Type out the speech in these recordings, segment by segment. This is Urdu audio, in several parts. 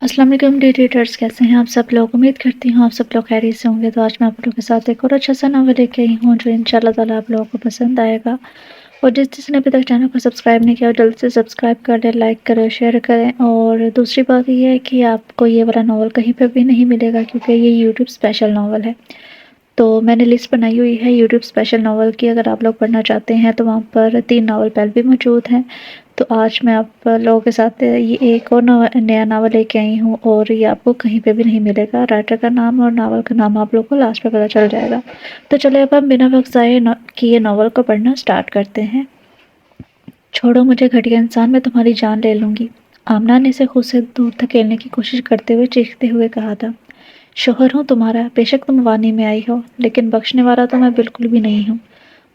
السلام علیکم ڈی ریڈرز، کیسے ہیں آپ سب لوگ؟ امید کرتی ہوں آپ سب لوگ خیریت سے ہوں گے۔ تو آج میں آپ لوگوں کے ساتھ ایک اور اچھا سا ناول لے کے آئی ہوں جو انشاءاللہ تعالیٰ آپ لوگوں کو پسند آئے گا۔ اور جس نے ابھی تک چینل کو سبسکرائب نہیں کیا جلد سے سبسکرائب کر لیں، لائک کریں، شیئر کریں۔ اور دوسری بات یہ ہے کہ آپ کو یہ والا ناول کہیں پہ بھی نہیں ملے گا کیونکہ یہ یوٹیوب اسپیشل ناول ہے۔ تو میں نے لسٹ بنائی ہوئی ہے یوٹیوب اسپیشل ناول کی، اگر آپ لوگ پڑھنا چاہتے ہیں تو وہاں پر 3 ناول پہلے بھی موجود ہیں۔ تو آج میں آپ لوگوں کے ساتھ یہ ایک اور نیا ناول لے کے آئی ہوں، اور یہ آپ کو کہیں پہ بھی نہیں ملے گا۔ رائٹر کا نام اور ناول کا نام آپ لوگوں کو لاسٹ پہ پتہ چل جائے گا۔ تو چلے اب ہم بنا وقت ضائع کیے ناول کو پڑھنا سٹارٹ کرتے ہیں۔ چھوڑو مجھے گھٹیا انسان، میں تمہاری جان لے لوں گی، آمنہ نے اسے خود سے دور دھکیلنے کی کوشش کرتے ہوئے چیختے ہوئے کہا تھا۔ شوہر ہوں تمہارا، بے شک تم وانی میں آئی ہو، لیکن بخشنے والا تو میں بالکل بھی نہیں ہوں۔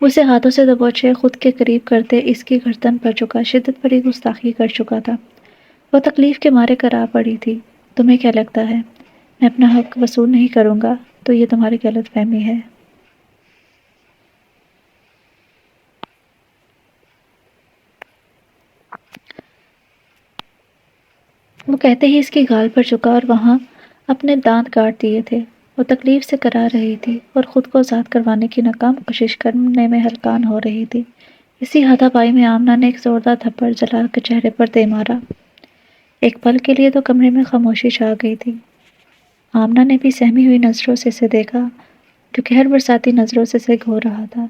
وہ اسے ہاتھوں سے دبوچے خود کے قریب کرتے اس کی گردن پر جھکا شدت بڑی گستاخی کر چکا تھا۔ وہ تکلیف کے مارے کرا پڑی تھی۔ تمہیں کیا لگتا ہے میں اپنا حق وصول نہیں کروں گا؟ تو یہ تمہاری غلط فہمی ہے۔ وہ کہتے ہی اس کی گال پر جھکا اور وہاں اپنے دانت کاٹ دیے تھے۔ وہ تکلیف سے کرا رہی تھی اور خود کو آزاد کروانے کی ناکام کوشش کرنے میں ہلکان ہو رہی تھی۔ اسی ہاتھا پائی میں آمنہ نے ایک زوردار تھپڑ جلال کے چہرے پر دے مارا۔ ایک پل کے لیے تو کمرے میں خاموشی چھا گئی تھی۔ آمنہ نے بھی سہمی ہوئی نظروں سے اسے دیکھا جو قہر برساتی نظروں سے اسے گھور رہا تھا۔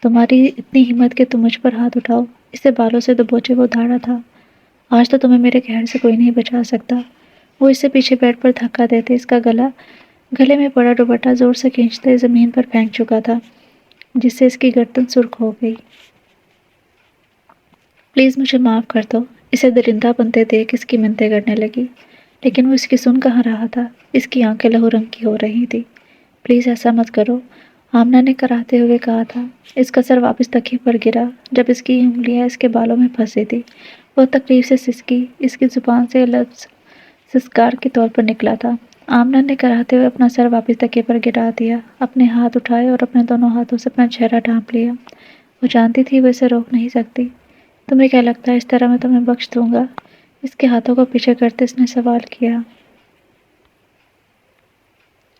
تمہاری اتنی ہمت کہ تم مجھ پر ہاتھ اٹھاؤ؟ اسے بالوں سے دبوچے وہ دھاڑا تھا۔ آج تو تمہیں میرے قہر سے کوئی نہیں بچا سکتا۔ وہ اس سے پیچھے بیڈ پر دھکا دیتے اس کا گلے میں پڑا دوپٹہ زور سے کھینچتے زمین پر پھینک چکا تھا، جس سے اس کی گردن سرخ ہو گئی۔ پلیز مجھے معاف کر دو، اسے درندہ بنتے دیکھ اس کی منتیں کرنے لگی، لیکن وہ اس کی سن کہاں رہا تھا۔ اس کی آنکھیں لہو رنگ کی ہو رہی تھی۔ پلیز ایسا مت کرو، آمنہ نے کراہتے ہوئے کہا تھا۔ اس کا سر واپس تکیے پر گرا جب اس کی انگلیاں اس کے بالوں میں پھنسی تھی۔ وہ تکلیف سے سسکی، اس کی زبان سے لفظ سسکار کے طور پر نکلا تھا۔ آمنہ نے کراہتے ہوئے اپنا سر واپس تکیے پر گرا دیا، اپنے ہاتھ اٹھائے اور اپنے دونوں ہاتھوں سے اپنا چہرہ ڈھانپ لیا۔ وہ جانتی تھی وہ اسے روک نہیں سکتی۔ تمہیں کیا لگتا ہے اس طرح میں تمہیں بخش دوں گا؟ اس کے ہاتھوں کو پیچھے کرتے اس نے سوال کیا۔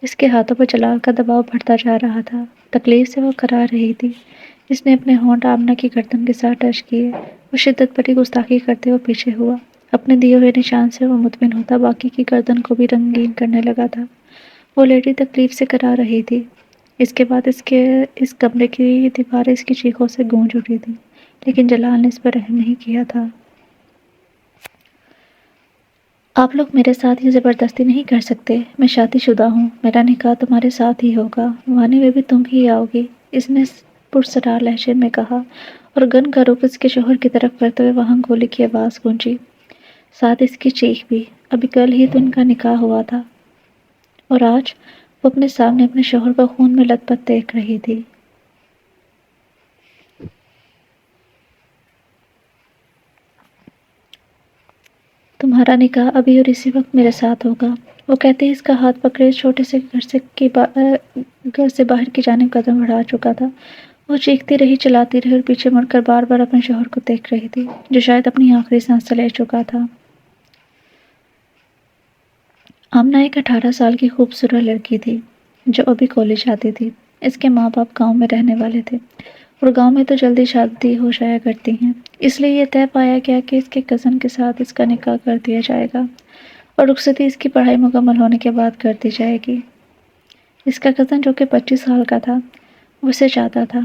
اس کے ہاتھوں پر جلال کا دباؤ بڑھتا جا رہا تھا، تکلیف سے وہ کرا رہی تھی۔ اس نے اپنے ہونٹ آمنہ کی گردن کے ساتھ ٹچ کیے۔ وہ شدت بڑی گستاخی کرتے ہوئے پیچھے ہوا، اپنے دیے ہوئے نشان سے وہ مطمئن ہوتا باقی کی گردن کو بھی رنگین کرنے لگا تھا۔ وہ لیڈی تکلیف سے کرا رہی تھی۔ اس کے بعد اس کمرے کی دیواریں اس کی چیخوں سے گونج اٹھی تھیں، لیکن جلال نے اس پر رحم نہیں کیا تھا۔ آپ لوگ میرے ساتھ یہ زبردستی نہیں کر سکتے، میں شادی شدہ ہوں، میرا نکاح تمہارے ساتھ ہی ہوگا، وانی میں بھی تم ہی آؤ گی، اس نے پرسرار لہجے میں کہا، اور گن کا رخ اس کے شوہر کی طرف کرتے ہوئے وہاں گولی کی آواز گونجی، ساتھ اس کی چیخ بھی۔ ابھی کل ہی تو ان کا نکاح ہوا تھا، اور آج وہ اپنے سامنے اپنے شوہر کو خون میں لت پت دیکھ رہی تھی۔ تمہارا نکاح ابھی اور اسی وقت میرے ساتھ ہوگا، وہ کہتے ہی اس کا ہاتھ پکڑے چھوٹے سے گھر سے باہر کی جانب قدم بڑھا چکا تھا۔ وہ چیختی رہی، چلاتی رہی اور پیچھے مڑ کر بار بار اپنے شوہر کو دیکھ رہی تھی جو شاید اپنی آخری سانس لے چکا تھا۔ آمنہ ایک 18 سال کی خوبصورت لڑکی تھی جو ابھی کالج آتی تھی۔ اس کے ماں باپ گاؤں میں رہنے والے تھے، اور گاؤں میں تو جلدی شادی ہو جایا کرتی ہیں، اس لیے یہ طے پایا گیا کہ اس کے کزن کے ساتھ اس کا نکاح کر دیا جائے گا، اور رخصتی اس کی پڑھائی مکمل ہونے کے بعد کر دی جائے گی۔ اس کا کزن جو کہ 25 سال کا تھا، وہ اسے چاہتا تھا۔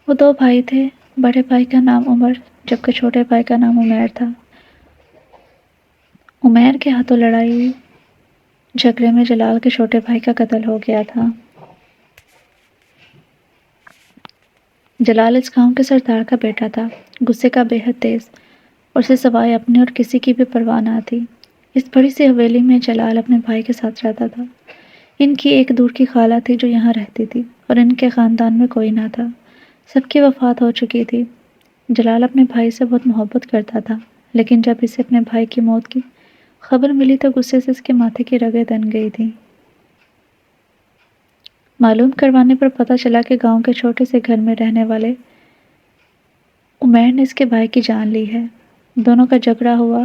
وہ 2 بھائی تھے، بڑے بھائی کا نام عمر جبکہ چھوٹے بھائی کا نام عمیر تھا۔ عمیر کے ہاتھوں لڑائی ہوئی جھگڑے میں جلال کے چھوٹے بھائی کا قتل ہو گیا تھا۔ جلال اس گاؤں کے سردار کا بیٹا تھا، غصے کا بے حد تیز، اور اسے سوائے اپنے اور کسی کی بھی پرواہ نہ تھی۔ اس بڑی سی حویلی میں جلال اپنے بھائی کے ساتھ رہتا تھا۔ ان کی ایک دور کی خالہ تھی جو یہاں رہتی تھی، اور ان کے خاندان میں کوئی نہ تھا، سب کی وفات ہو چکی تھی۔ جلال اپنے بھائی سے بہت محبت کرتا تھا، لیکن جب اسے اپنے بھائی کی موت کی خبر ملی تو غصے سے اس کے ماتھے کی رگیں تن گئی تھیں۔ معلوم کروانے پر پتہ چلا کہ گاؤں کے چھوٹے سے گھر میں رہنے والے عمیر نے اس کے بھائی کی جان لی ہے۔ دونوں کا جھگڑا ہوا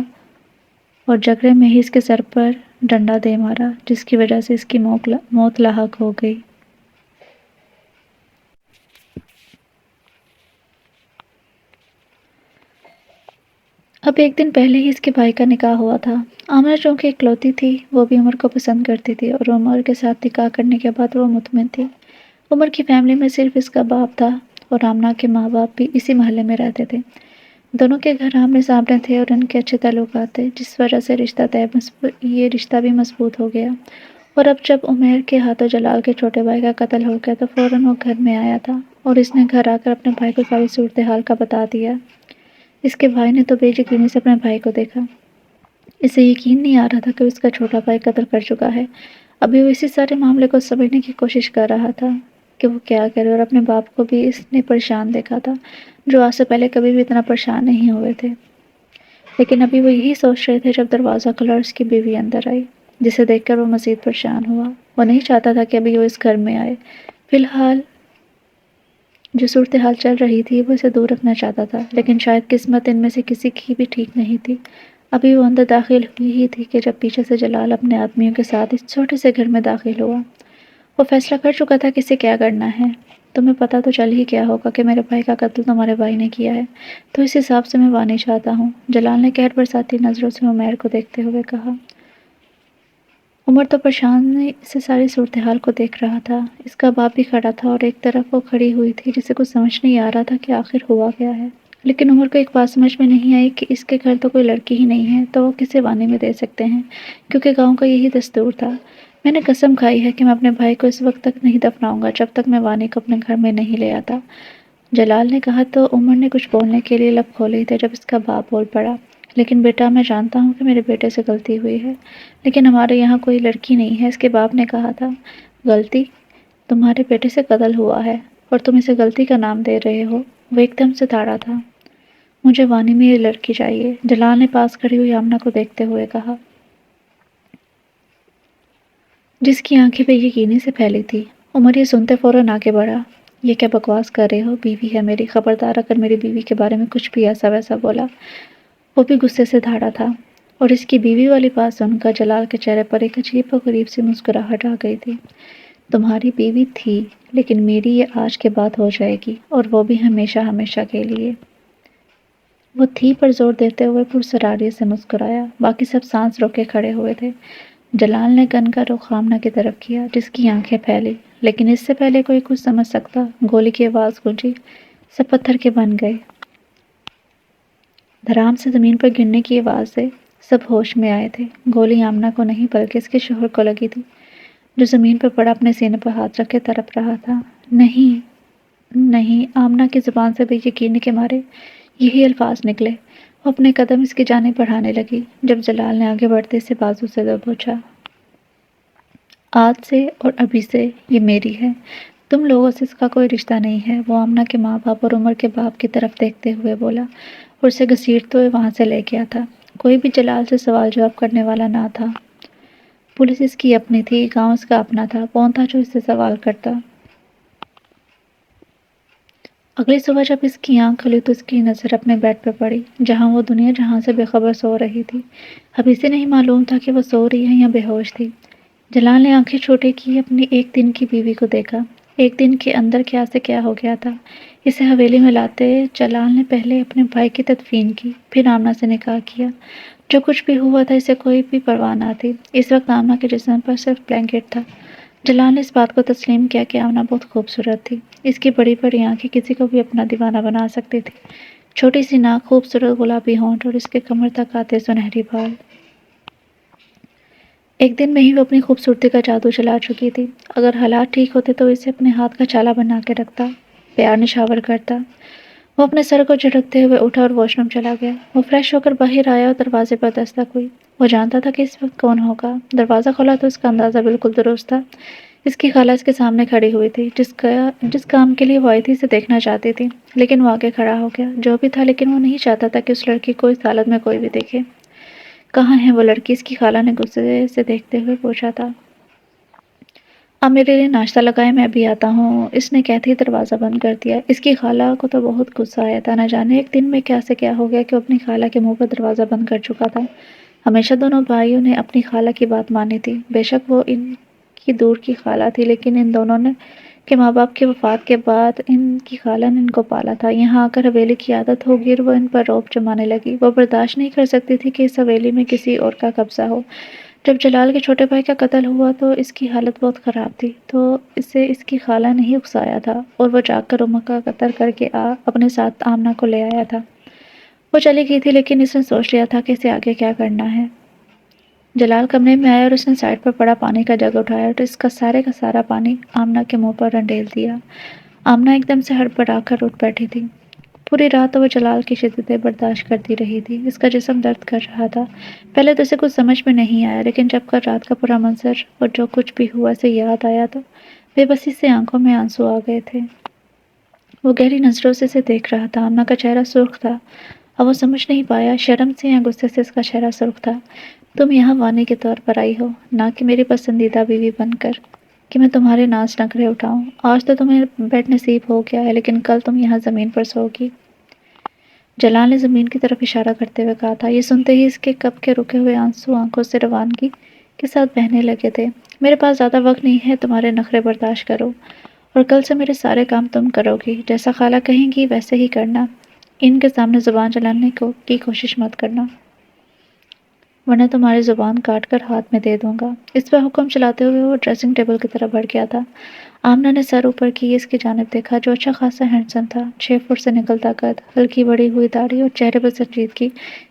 اور جھگڑے میں ہی اس کے سر پر ڈنڈا دے مارا، جس کی وجہ سے اس کی موت لاحق ہو گئی۔ اب ایک دن پہلے ہی اس کے بھائی کا نکاح ہوا تھا۔ آمنہ چونکہ اکلوتی تھی، وہ بھی عمر کو پسند کرتی تھی اور عمر کے ساتھ نکاح کرنے کے بعد وہ مطمئن تھی۔ عمر کی فیملی میں صرف اس کا باپ تھا اور آمنہ کے ماں باپ بھی اسی محلے میں رہتے تھے۔ دونوں کے گھر آمنے سامنے تھے اور ان کے اچھے تعلقات تھے، جس وجہ سے یہ رشتہ بھی مضبوط ہو گیا۔ اور اب جب عمیر کے ہاتھوں جلال کے چھوٹے بھائی کا قتل ہو گیا تو فوراً وہ گھر میں آیا تھا اور اس نے گھر آ کر اپنے بھائی کو ساری صورتحال کا بتا دیا۔ اس کے بھائی نے تو بے یقینی سے اپنے بھائی کو دیکھا۔ اسے یقین نہیں آ رہا تھا کہ اس کا چھوٹا بھائی قتل کر چکا ہے۔ ابھی وہ اسی سارے معاملے کو سمجھنے کی کوشش کر رہا تھا کہ وہ کیا کرے، اور اپنے باپ کو بھی اس نے پریشان دیکھا تھا، جو آج سے پہلے کبھی بھی اتنا پریشان نہیں ہوئے تھے۔ لیکن ابھی وہ یہی سوچ رہے تھے جب دروازہ کھلا اور اس کی بیوی اندر آئی، جسے دیکھ کر وہ مزید پریشان ہوا۔ وہ نہیں چاہتا تھا کہ ابھی وہ اس گھر میں آئے۔ فی الحال جو صورتحال چل رہی تھی وہ اسے دور رکھنا چاہتا تھا، لیکن شاید قسمت ان میں سے کسی کی بھی ٹھیک نہیں تھی۔ ابھی وہ اندر داخل ہوئی ہی تھی کہ جب پیچھے سے جلال اپنے آدمیوں کے ساتھ اس چھوٹے سے گھر میں داخل ہوا۔ وہ فیصلہ کر چکا تھا کہ اسے کیا کرنا ہے۔ تمہیں پتہ تو چل ہی گیا ہوگا کہ میرے بھائی کا قتل تمہارے بھائی نے کیا ہے، تو اس حساب سے میں وانی چاہتا ہوں، جلال نے قہر برساتی نظروں سے عمیر کو دیکھتے ہوئے کہا۔ عمر تو پریشانی سے ساری صورتحال کو دیکھ رہا تھا۔ اس کا باپ بھی کھڑا تھا اور ایک طرف وہ کھڑی ہوئی تھی، جسے کچھ سمجھ نہیں آ رہا تھا کہ آخر ہوا کیا ہے۔ لیکن عمر کو ایک بات سمجھ میں نہیں آئی کہ اس کے گھر تو کوئی لڑکی ہی نہیں ہے، تو وہ کسے وانی میں دے سکتے ہیں، کیونکہ گاؤں کا یہی دستور تھا۔ میں نے قسم کھائی ہے کہ میں اپنے بھائی کو اس وقت تک نہیں دفناؤں گا جب تک میں وانی کو اپنے گھر میں نہیں لے آتا، جلال نے کہا۔ تو عمر نے کچھ بولنے کے لیے لب کھولے تھے جب اس کا باپ بول پڑا، لیکن بیٹا میں جانتا ہوں کہ میرے بیٹے سے غلطی ہوئی ہے، لیکن ہمارے یہاں کوئی لڑکی نہیں ہے، اس کے باپ نے کہا تھا۔ غلطی؟ تمہارے بیٹے سے قتل ہوا ہے اور تم اسے غلطی کا نام دے رہے ہو؟ وہ ایک دم سے دھاڑا تھا۔ مجھے وانی میں یہ لڑکی چاہیے، جلال نے پاس کھڑی ہوئی آمنہ کو دیکھتے ہوئے کہا، جس کی آنکھیں بے یقینی سے پھیلی تھی۔ عمر یہ سنتے فوراً آگے بڑھا۔ یہ کیا بکواس کر رہے ہو؟ بیوی ہے میری، خبردار اگر میری بیوی کے بارے میں کچھ بھی ایسا ویسا بولا۔ وہ بھی غصے سے دھاڑا تھا، اور اس کی بیوی والی بات سن کر جلال کے چہرے پر ایک عجیب و غریب سی مسکراہٹ آ گئی تھی۔ تمہاری بیوی تھی، لیکن میری یہ آج کے بعد ہو جائے گی، اور وہ بھی ہمیشہ ہمیشہ کے لیے۔ وہ تھی پر زور دیتے ہوئے پرسراریت سے مسکرایا۔ باقی سب سانس روکے کھڑے ہوئے تھے۔ جلال نے گن کا رخ آمنہ کی طرف کیا، جس کی آنکھیں پھیلی، لیکن اس سے پہلے کوئی کچھ سمجھ سکتا، گولی کی آواز گونجی۔ سب پتھر کے بن گئے۔ دھڑام سے زمین پر گرنے کی آواز سے سب ہوش میں آئے تھے۔ گولی آمنہ کو نہیں بلکہ اس کے شوہر کو لگی تھی، جو زمین پر پڑا اپنے سینے پر ہاتھ رکھے تڑپ رہا تھا۔ نہیں، نہیں، آمنہ کی زبان سے بے یقینی کے مارے یہی الفاظ نکلے۔ وہ اپنے قدم اس کی جانب بڑھانے لگی، جب جلال نے آگے بڑھتے اسے بازو سے دبوچا۔ آج سے اور ابھی سے یہ میری ہے، تم لوگوں سے اس کا کوئی رشتہ نہیں ہے۔ وہ آمنہ کے ماں باپ اور عمر کے باپ کی طرف دیکھتے ہوئے بولا اور اسے گھسیٹتے ہوئے وہاں سے لے گیا تھا۔ کوئی بھی جلال سے سوال جواب کرنے والا نہ تھا۔ پولیس اس کی اپنی تھی، گاؤں اس کا اپنا تھا، کون تھا جو اس سے سوال کرتا؟ اگلی صبح جب اس کی آنکھ کھلی تو اس کی نظر اپنے بیڈ پہ پڑی، جہاں وہ دنیا جہاں سے بے خبر سو رہی تھی۔ اب اسے نہیں معلوم تھا کہ وہ سو رہی ہے یا بے ہوش تھی۔ جلال نے آنکھیں چھوٹی کی، اپنی ایک دن کی بیوی کو دیکھا۔ ایک دن کے اندر کیا سے کیا ہو گیا تھا۔ اسے حویلی میں لاتے جلال نے پہلے اپنے بھائی کی تدفین کی، پھر آمنہ سے نکاح کیا۔ جو کچھ بھی ہوا تھا اسے کوئی بھی پرواہ نہ تھی۔ اس وقت آمنہ کے جسم پر صرف بلینکٹ تھا۔ جلال نے اس بات کو تسلیم کیا کہ آمنہ بہت خوبصورت تھی۔ اس کی بڑی بڑی آنکھیں کسی کو بھی اپنا دیوانہ بنا سکتی تھی۔ چھوٹی سی ناک، خوبصورت گلابی ہونٹ اور اس کے کمر تک آتے سنہری بال۔ ایک دن میں ہی وہ اپنی خوبصورتی کا جادو چلا چکی تھی۔ اگر حالات ٹھیک ہوتے تو اسے اپنے ہاتھ کا چھالا بنا کے رکھتا، پیار نشاور کرتا۔ وہ اپنے سر کو جھٹکتے ہوئے اٹھا اور واش روم چلا گیا۔ وہ فریش ہو کر باہر آیا اور دروازے پر دستک ہوئی۔ وہ جانتا تھا کہ اس وقت کون ہوگا۔ دروازہ کھولا تو اس کا اندازہ بالکل درست تھا۔ اس کی خالہ اس کے سامنے کھڑی ہوئی تھی، جس کام کے لیے وہ آئی تھی اسے دیکھنا چاہتی تھی، لیکن وہ آگے کھڑا ہو گیا۔ جو بھی تھا، لیکن وہ نہیں چاہتا تھا کہ اس لڑکی کو اس حالت میں کوئی بھی دیکھے۔ کہاں ہے وہ لڑکی؟ اس کی خالہ نے غصے سے دیکھتے ہوئے پوچھا تھا۔ اب میرے لیے ناشتہ لگائیں، میں ابھی آتا ہوں، اس نے کہتے ہی دروازہ بند کر دیا۔ اس کی خالہ کو تو بہت غصہ آیا تھا، نہ جانے ایک دن میں کیا سے کیا ہو گیا کہ وہ اپنی خالہ کے منہ پر دروازہ بند کر چکا تھا۔ ہمیشہ دونوں بھائیوں نے اپنی خالہ کی بات مانی تھی، بے شک وہ ان کی دور کی خالہ تھی، لیکن ان دونوں نے کے ماں باپ کی وفات کے بعد ان کی خالہ نے ان کو پالا تھا۔ یہاں آ کر حویلی کی عادت ہو گئی اور وہ ان پر رعب جمانے لگی۔ وہ برداشت نہیں کر سکتی تھی کہ اس حویلی میں کسی اور کا قبضہ ہو۔ جب جلال کے چھوٹے بھائی کا قتل ہوا تو اس کی حالت بہت خراب تھی، تو اسے اس کی خالہ نے ہی اکسایا تھا اور وہ جاگ کر اماں کا قتل کر کے اپنے ساتھ آمنہ کو لے آیا تھا۔ وہ چلی گئی تھی لیکن اس نے سوچ لیا تھا کہ اسے آگے کیا کرنا ہے۔ جلال کمرے میں آیا اور اس نے سائڈ پر پڑا پانی کا جگ اٹھایا اور اس کا سارا پانی آمنہ کے منہ پر رنڈیل دیا۔ آمنہ ایک دم سے ہڑبڑا کر اٹھ بیٹھی تھی۔ پوری رات وہ جلال کی شدتیں برداشت کرتی رہی تھی۔ اس کا جسم درد کر رہا تھا۔ پہلے تو اسے کچھ سمجھ میں نہیں آیا، لیکن جب کل رات کا پورا منظر اور جو کچھ بھی ہوا اسے یاد آیا تو بے بسی سے آنکھوں میں آنسو آ گئے تھے۔ وہ گہری نظروں سے اسے دیکھ رہا تھا۔ آمنہ کا چہرہ سرخ تھا۔ اب وہ سمجھ نہیں پایا شرم سے یا غصے سے اس کا چہرہ سرخ تھا۔ تم یہاں وانی کے طور پر آئی ہو، نہ کہ میری پسندیدہ بیوی بن کر کہ میں تمہارے ناز نخرے اٹھاؤں۔ آج تو تمہیں بیڈ نصیب ہو گیا ہے، لیکن کل تم یہاں زمین پر سو گی۔ جلال نے زمین کی طرف اشارہ کرتے ہوئے کہا تھا۔ یہ سنتے ہی اس کے کب کے رکے ہوئے آنسو آنکھوں سے روانگی کے ساتھ بہنے لگے تھے۔ میرے پاس زیادہ وقت نہیں ہے، تمہارے نخرے برداشت کرو اور کل سے میرے سارے کام تم کرو گی، جیسا خالہ کہیں گی ویسے ہی کرنا۔ ان کے سامنے زبان چلانے کی کوشش مت کرنا، ورنہ تمہاری زبان کاٹ کر ہاتھ میں دے دوں گا۔ اس پر حکم چلاتے ہوئے وہ ڈریسنگ ٹیبل کی طرف بڑھ گیا تھا۔ آمنہ نے سر اوپر کیے اس کی جانب دیکھا، جو اچھا خاصا ہینڈسم تھا۔ 6 فٹ سے نکلتا قد، ہلکی بڑی ہوئی داڑھی اور چہرے پر سنجیدگی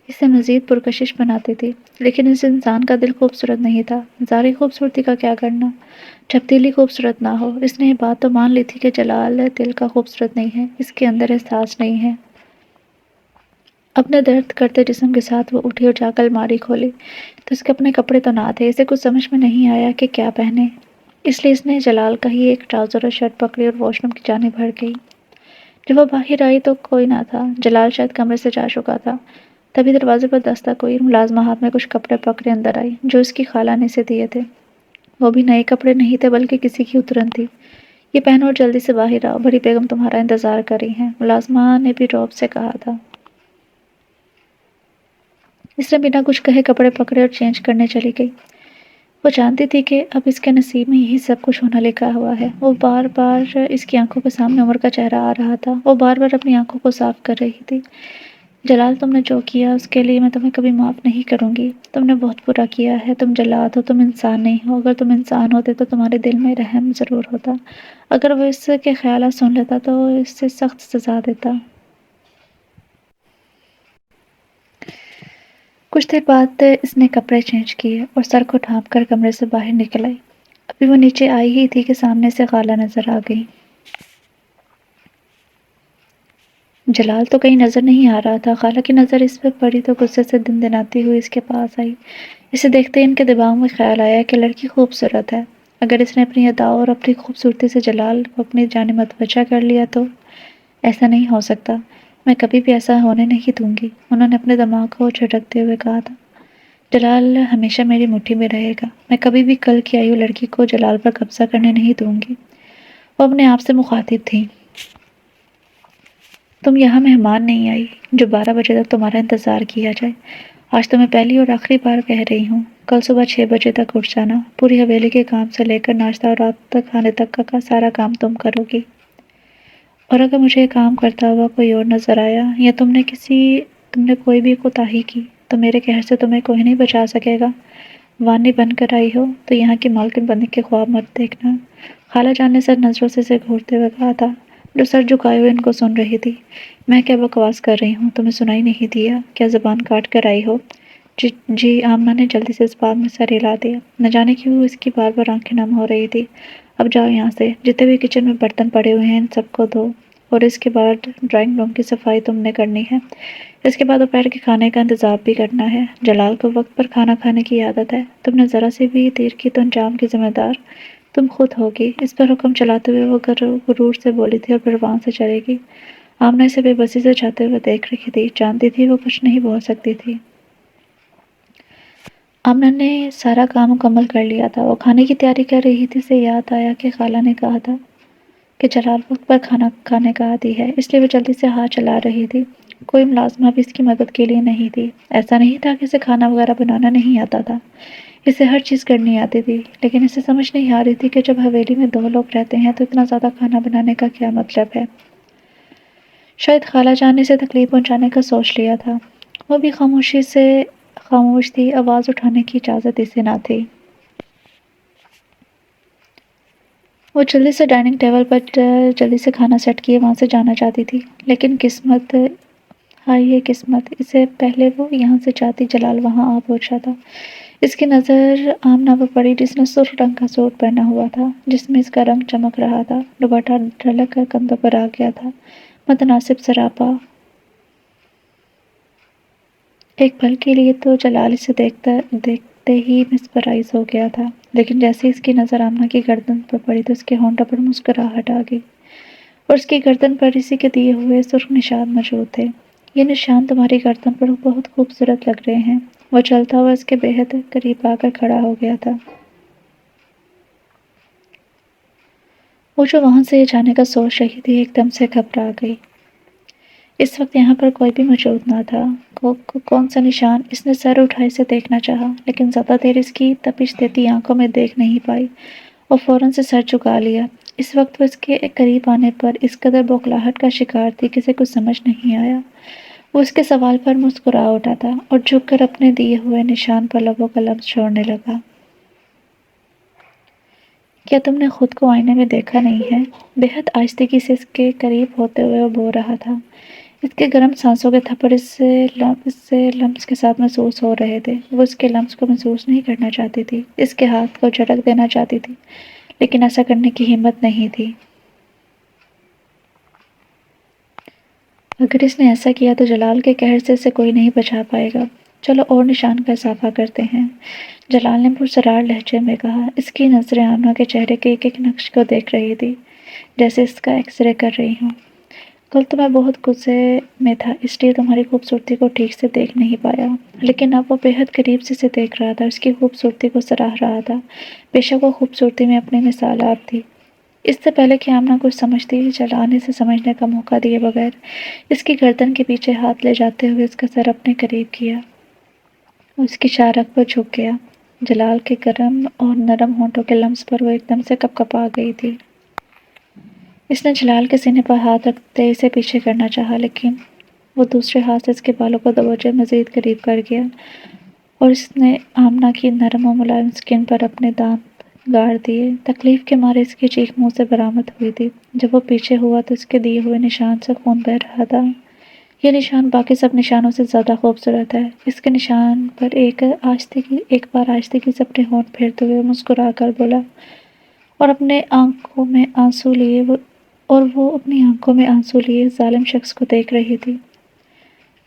اسے مزید پرکشش بناتی تھی، لیکن اس انسان کا دل خوبصورت نہیں تھا۔ ظاہری خوبصورتی کا کیا کرنا جب دل ہی خوبصورت نہ ہو۔ اس نے یہ بات تو مان لی تھی کہ جلال دل کا خوبصورت نہیں ہے، اس کے اندر احساس نہیں ہے۔ اپنے درد کرتے جسم کے ساتھ وہ اٹھی اور جا کر الماری کھولی تو اس کے اپنے کپڑے تو نہ تھے۔ اسے کچھ سمجھ میں نہیں آیا کہ کیا پہنے، اس لیے اس نے جلال کا ہی ایک ٹراؤزر اور شرٹ پکڑی اور واش روم کی جانب بڑھ گئی۔ جب وہ باہر آئی تو کوئی نہ تھا، جلال شاید کمرے سے جا چکا تھا۔ تبھی دروازے پر دستک ہوئی اور ملازمہ ہاتھ میں کچھ کپڑے پکڑے اندر آئی جو اس کی خالہ نے اسے دیے تھے۔ وہ بھی نئے کپڑے نہیں تھے بلکہ کسی کی اترن تھی۔ یہ پہنو اور جلدی سے باہر آؤ، بڑی بیگم تمہارا انتظار کر رہی ہیں، ملازمہ نے بھی رعب سے کہا تھا۔ اس نے بنا کچھ کہے کپڑے پکڑے اور چینج کرنے چلی گئی۔ وہ جانتی تھی کہ اب اس کے نصیب میں یہی سب کچھ ہونا لکھا ہوا ہے۔ وہ بار بار اس کی آنکھوں کے سامنے عمر کا چہرہ آ رہا تھا۔ وہ بار بار اپنی آنکھوں کو صاف کر رہی تھی۔ جلال، تم نے جو کیا اس کے لیے میں تمہیں کبھی معاف نہیں کروں گی۔ تم نے بہت برا کیا ہے، تم جلاد ہو، تم انسان نہیں ہو۔ اگر تم انسان ہوتے تو تمہارے دل میں رحم ضرور ہوتا۔ اگر وہ اس کے خیالات سن لیتا تو اس سے سخت سزا دیتا۔ کچھ دیر بعد اس نے کپڑے چینج کیے اور سر کو ڈھانپ کر کمرے سے باہر نکل آئی۔ ابھی وہ نیچے آئی ہی تھی کہ سامنے سے خالہ نظر آ گئی۔ جلال تو کہیں نظر نہیں آ رہا تھا۔ خالہ کی نظر اس پہ پڑی تو غصے سے دندناتی ہوئی اس کے پاس آئی۔ اسے دیکھتے ہی ان کے دماغ میں خیال آیا کہ لڑکی خوبصورت ہے۔ اگر اس نے اپنی اداؤں اور اپنی خوبصورتی سے جلال کو اپنی جانب متوجہ کر لیا تو ایسا نہیں ہو سکتا، میں کبھی بھی ایسا ہونے نہیں دوں گی، انہوں نے اپنے دماغ کو جھٹکتے ہوئے کہا تھا۔ جلال ہمیشہ میری مٹھی میں رہے گا، میں کبھی بھی کل کی آئی ہوئی لڑکی کو جلال پر قبضہ کرنے نہیں دوں گی۔ وہ اپنے آپ سے مخاطب تھی۔ تم یہاں مہمان نہیں آئی جو 12 بجے تک تمہارا انتظار کیا جائے۔ آج تو میں پہلی اور آخری بار کہہ رہی ہوں، کل صبح 6 بجے تک اٹھ جانا۔ پوری حویلی کے کام سے لے کر ناشتہ اور رات تک کھانے تک کا سارا کام تم کرو گی۔ اور اگر مجھے کام کرتا ہوا کوئی اور نظر آیا یا تم نے کوئی بھی کوتاہی کی تو میرے قہر سے تمہیں کوئی نہیں بچا سکے گا۔ وانی بن کر آئی ہو تو یہاں کی مالکن بننے کے خواب مت دیکھنا۔ خالہ جان نے سر نظروں سے اسے گھورتے ہوئے کہا تھا، جو سر جھکائے ہوئے ان کو سن رہی تھی۔ میں کیا بکواس کر رہی ہوں، تمہیں سنائی نہیں دیا؟ کیا زبان کاٹ کر آئی ہو؟ جی آمنہ نے جلدی سے اس بات میں سر ہلا دیا۔ نہ جانے کیوں اس کی بار بار آنکھیں نم ہو رہی تھی۔ اب جاؤ یہاں سے، جتنے بھی کچن میں برتن پڑے ہوئے ہیں ان سب کو دھو، اور اس کے بعد ڈرائنگ روم کی صفائی تم نے کرنی ہے۔ اس کے بعد دوپہر کے کھانے کا انتظام بھی کرنا ہے۔ جلال کو وقت پر کھانا کھانے کی عادت ہے، تم نے ذرا سی بھی دیر کی تو انجام کی ذمہ دار تم خود ہوگی۔ اس پر حکم چلاتے ہوئے وہ غرور سے بولی تھی اور پھر وہاں سے چلے گی۔ آمنہ اسے بے بسی سے جاتے ہوئے دیکھ رہی تھی، جانتی تھی وہ کچھ نہیں بول سکتی تھی۔ آمنہ نے سارا کام مکمل کر لیا تھا۔ وہ کھانے کی تیاری کر رہی تھی، اسے یاد آیا کہ خالہ نے کہا تھا کہ جلال وقت پر کھانا کھانے کا عادی ہے، اس لیے وہ جلدی سے ہاتھ چلا رہی تھی۔ کوئی ملازمہ بھی اس کی مدد کے لیے نہیں تھی۔ ایسا نہیں تھا کہ اسے کھانا وغیرہ بنانا نہیں آتا تھا، اسے ہر چیز کرنی آتی تھی، لیکن اسے سمجھ نہیں آ رہی تھی کہ جب حویلی میں 2 لوگ رہتے ہیں تو اتنا زیادہ کھانا بنانے کا کیا مطلب ہے۔ شاید خالہ جان نے اسے تکلیف پہنچانے کا سوچ لیا تھا۔ وہ بھی خاموش تھی، آواز اٹھانے کی اجازت اسے نہ تھی۔ وہ جلدی سے ڈائننگ ٹیبل پر جلدی سے کھانا سیٹ کیے وہاں سے جانا چاہتی تھی، لیکن قسمت، ہائے یہ قسمت، اس سے پہلے وہ یہاں سے جاتی جلال وہاں آ پہنچا تھا۔ اس کی نظر آمنہ پر پڑی جس نے سرخ رنگ کا سوٹ پہنا ہوا تھا، جس میں اس کا رنگ چمک رہا تھا، دوپٹہ ڈھلک کر کندھوں پر آ گیا تھا، متناسب سراپا۔ ایک پل کے لیے تو جلال اسے دیکھتے ہی مسپرائز ہو گیا تھا، لیکن جیسے اس کی نظر آمنہ کی گردن پر پڑی تو اس کے ہونٹوں پر مسکراہٹ آ گئی، اور اس کی گردن پر اسی کے دیے ہوئے سرخ نشان موجود تھے۔ یہ نشان تمہاری گردن پر بہت خوبصورت لگ رہے ہیں۔ وہ چلتا ہوا اس کے بےحد قریب آ کر کھڑا ہو گیا تھا۔ وہ جو وہاں سے جانے کا سوچ رہی تھی ایک دم سے گھبرا گئی۔ اس وقت یہاں پر کوئی بھی موجود نہ تھا۔ کون سا نشان؟ اس نے سر اٹھا اسے دیکھنا چاہا، لیکن زیادہ دیر اس کی تپش دیتی آنکھوں میں دیکھ نہیں پائی اور فوراً سے سر جھکا لیا۔ اس وقت وہ اس کے قریب آنے پر اس قدر بوکھلاہٹ کا شکار تھی کہ اسے کچھ سمجھ نہیں آیا۔ وہ اس کے سوال پر مسکرا اٹھا تھا اور جھک کر اپنے دیے ہوئے نشان پر لبوں کا لمس چھوڑنے لگا۔ کیا تم نے خود کو آئینے میں دیکھا نہیں ہے؟ بے حد آہستگی سے اس کے قریب ہوتے ہوئے وہ بول رہا تھا۔ اس کے گرم سانسوں کے تھپڑ اس سے لمس کے ساتھ محسوس ہو رہے تھے۔ وہ اس کے لمس کو محسوس نہیں کرنا چاہتی تھی، اس کے ہاتھ کو جھٹک دینا چاہتی تھی، لیکن ایسا کرنے کی ہمت نہیں تھی۔ اگر اس نے ایسا کیا تو جلال کے قہر سے اسے کوئی نہیں بچا پائے گا۔ چلو اور نشان کا اضافہ کرتے ہیں، جلال نے پرسرار لہجے میں کہا۔ اس کی نظریں آمنہ کے چہرے کے ایک ایک نقش کو دیکھ رہی تھی، جیسے اس کا ایکس رے کر رہی ہوں۔ کل تو میں بہت غصے میں تھا، اس لیے تمہاری خوبصورتی کو ٹھیک سے دیکھ نہیں پایا، لیکن اب وہ بے حد قریب سے اسے دیکھ رہا تھا، اس کی خوبصورتی کو سراہ رہا تھا۔ بے شک وہ خوبصورتی میں اپنی مثال آپ تھی۔ اس سے پہلے کہ آمنہ کچھ سمجھتی، جلال نے اسے سمجھنے کا موقع دیے بغیر اس کی گردن کے پیچھے ہاتھ لے جاتے ہوئے اس کا سر اپنے قریب کیا اور اس کی شارک پر جھک گیا۔ جلال کے گرم اور نرم ہونٹوں کے لمس پر وہ ایک دم سے کپکپا گئی تھی۔ اس نے جلال کے سینے پر ہاتھ رکھتے اسے پیچھے کرنا چاہا، لیکن وہ دوسرے ہاتھ سے اس کے بالوں کو دبوچے مزید قریب کر گیا اور اس نے آمنہ کی نرم و ملائم سکن پر اپنے دانت گاڑ دیے۔ تکلیف کے مارے اس کی چیخ منہ سے برآمد ہوئی تھی۔ جب وہ پیچھے ہوا تو اس کے دیے ہوئے نشان سے خون بہہ رہا تھا۔ یہ نشان باقی سب نشانوں سے زیادہ خوبصورت ہے۔ اس کے نشان پر ایک بار آہستگی سے اپنے ہونٹ پھیرتے ہوئے مسکرا کر بولا، اور وہ اپنی آنکھوں میں آنسو لیے اس ظالم شخص کو دیکھ رہی تھی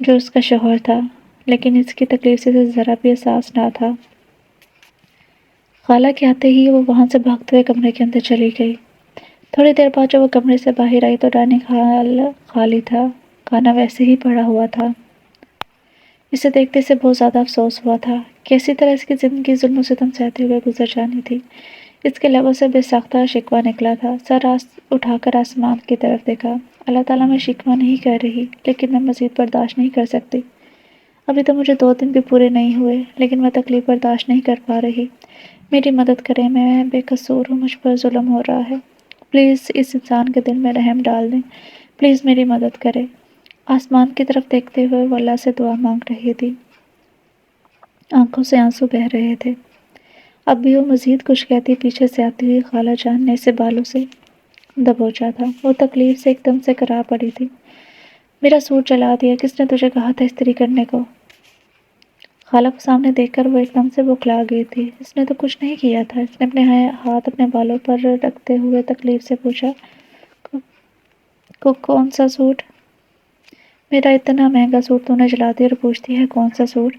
جو اس کا شوہر تھا، لیکن اس کی تکلیف سے اسے ذرا بھی احساس نہ تھا۔ خالہ کے آتے ہی وہ وہاں سے بھاگتے ہوئے کمرے کے اندر چلی گئی۔ تھوڑی دیر بعد جب وہ کمرے سے باہر آئی تو ڈائننگ ہال خالی تھا، کھانا ویسے ہی پڑا ہوا تھا۔ اسے دیکھتے اسے بہت زیادہ افسوس ہوا تھا کہ اسی طرح اس کی زندگی ظلم و ستم سہتے ہوئے گزر جانی تھی۔ اس کے لبوں سے بے ساختہ شکوہ نکلا تھا۔ سر اٹھا کر آسمان کی طرف دیکھا۔ اللہ تعالیٰ میں شکوہ نہیں کر رہی، لیکن میں مزید برداشت نہیں کر سکتی۔ ابھی تو مجھے 2 دن بھی پورے نہیں ہوئے، لیکن میں تکلیف برداشت نہیں کر پا رہی۔ میری مدد کریں، میں بے قصور ہوں، مجھ پر ظلم ہو رہا ہے۔ پلیز اس انسان کے دل میں رحم ڈال دیں، پلیز میری مدد کریں۔ آسمان کی طرف دیکھتے ہوئے وہ اللہ سے دعا مانگ رہی تھی، آنکھوں سے آنسو بہہ رہے تھے۔ اب بھی وہ مزید کچھ کہتی پیچھے سے آتی ہوئی خالہ جان نے اسے بالوں سے دبوچا تھا۔ وہ تکلیف سے ایک دم سے کرا پڑی تھی۔ میرا سوٹ جلا دیا، کس نے تجھے کہا تھا استری کرنے کو؟ خالہ کو سامنے دیکھ کر وہ ایک دم سے بوکھلا گئی تھی۔ اس نے تو کچھ نہیں کیا تھا۔ اس نے اپنے ہاتھ اپنے بالوں پر رکھتے ہوئے تکلیف سے پوچھا، کون سا سوٹ؟ میرا اتنا مہنگا سوٹ تو نے جلا دیا اور پوچھتی ہے کون سا سوٹ؟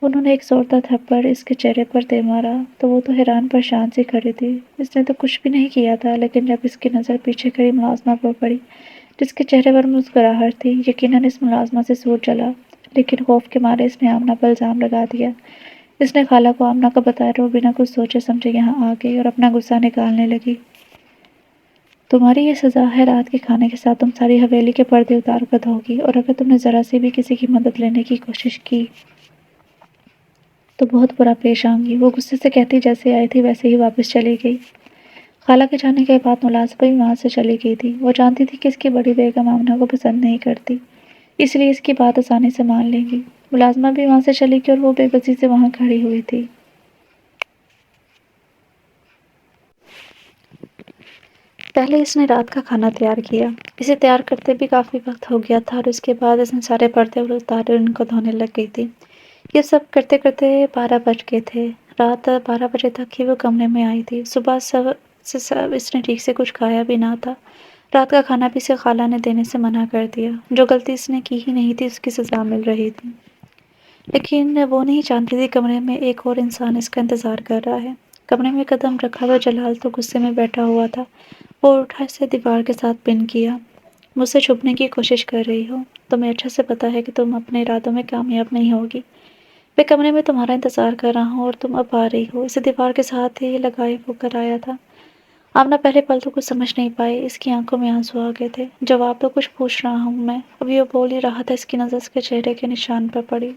انہوں نے ایک زوردار تھپڑ اس کے چہرے پر دے مارا تو وہ تو حیران پریشان سی کھڑی تھی۔ اس نے تو کچھ بھی نہیں کیا تھا، لیکن جب اس کی نظر پیچھے کھڑی ملازمہ پر پڑی جس کے چہرے پر مسکراہٹ تھی، یقیناً اس ملازمہ سے سوٹ جلا، لیکن خوف کے مارے اس نے آمنہ پر الزام لگا دیا۔ اس نے خالہ کو آمنہ کا بتایا اور وہ بنا کچھ سوچے سمجھے یہاں آ گئی اور اپنا غصہ نکالنے لگی۔ تمہاری یہ سزا ہے، رات کے کھانے کے ساتھ تم ساری حویلی کے پردے اتار کر دھو گی، اور اگر تم نے ذرا سی بھی کسی کی مدد لینے کی کوشش کی تو بہت برا پیش آؤں گی۔ وہ غصے سے کہتی جیسے آئی تھی ویسے ہی واپس چلی گئی۔ خالہ کے جانے کے بعد ملازمہ بھی وہاں سے چلی گئی تھی۔ وہ جانتی تھی کہ اس کی بڑی بیگم آمنہ کو پسند نہیں کرتی، اس لیے اس کی بات آسانی سے مان لے گی۔ ملازمہ بھی وہاں سے چلی گئی اور وہ بے بسی سے وہاں کھڑی ہوئی تھی۔ پہلے اس نے رات کا کھانا تیار کیا۔ اسے تیار کرتے بھی کافی وقت ہو گیا تھا، اور اس کے بعد اس نے سارے پردے اتارے اور ان کو دھونے لگ گئی تھی۔ یہ سب کرتے کرتے 12 بج گئے تھے۔ رات 12 بجے تک ہی وہ کمرے میں آئی تھی۔ صبح سب اس نے ٹھیک سے کچھ کھایا بھی نہ تھا۔ رات کا کھانا بھی اسے خالہ نے دینے سے منع کر دیا۔ جو غلطی اس نے کی ہی نہیں تھی اس کی سزا مل رہی تھی، لیکن وہ نہیں جانتی تھی کمرے میں ایک اور انسان اس کا انتظار کر رہا ہے۔ کمرے میں قدم رکھا ہوا جلال تو غصے میں بیٹھا ہوا تھا۔ وہ اٹھا اسے دیوار کے ساتھ پن کیا۔ مجھ سے چھپنے کی کوشش کر رہی ہو، تمہیں اچھا سے پتا ہے کہ تم اپنے ارادوں میں کامیاب نہیں ہوگی۔ میں کمرے میں تمہارا انتظار کر رہا ہوں اور تم اب آ رہی ہو۔ اسے دیوار کے ساتھ ہی لگائے ہو کر آیا تھا۔ آمنہ پہلے پل تو کچھ سمجھ نہیں پائی، اس کی آنکھوں میں آنسو آ گئے تھے۔ جواب تو کچھ پوچھ رہا ہوں میں، اب یہ بول ہی رہا تھا، اس کی نظر اس کے چہرے کے نشان پر پڑی۔